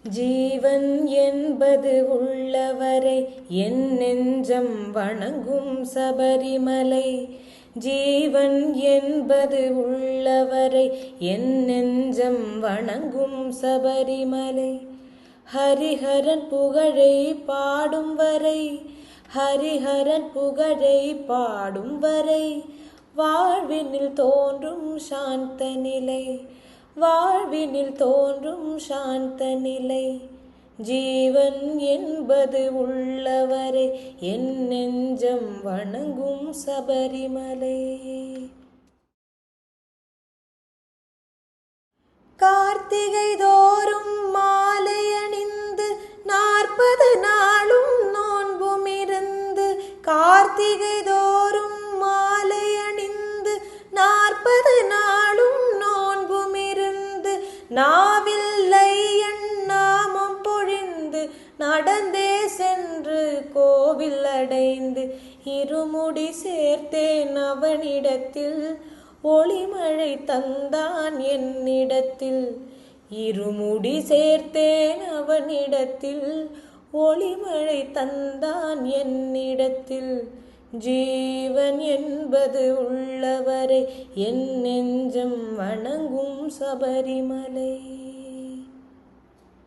ஜீவன் என்பது உள்ளவரை என் நெஞ்சம் வணங்கும் சபரிமலை. ஜீவன் என்பது உள்ளவரை என் நெஞ்சம் வணங்கும் சபரிமலை. ஹரிஹரன் புகழை பாடும் வரை, ஹரிஹரன் புகழை பாடும் வரை வாழ்வினில் தோன்றும் சாந்த நிலை, வாழ்வினில் தோன்றும் சாந்த நிலை. ஜீவன் என்பது உள்ளவரை என் நெஞ்சம் வணங்கும் சபரிமலை. கார்த்திகை தோறும் மாலை அணிந்து 40 நாளும் நோன்பும் இருந்து, கார்த்திகை தோறும் மாலை அணிந்து 40 நாளும் நோன்பும் இருந்து, நாவில்லை என் நாமம் பொழிந்து நடந்தே சென்று கோவில் அடைந்து, இருமுடி சேர்த்தேன் அவனிடத்தில் ஒளிமழை தந்தான் என்னிடத்தில். இருமுடி சேர்த்தேன் அவனிடத்தில் ஒளிமழை தந்தான் என்னிடத்தில். ஜீவன் என்பது உள்ளவரை என் நெஞ்சம் வணங்கும் சபரிமலை.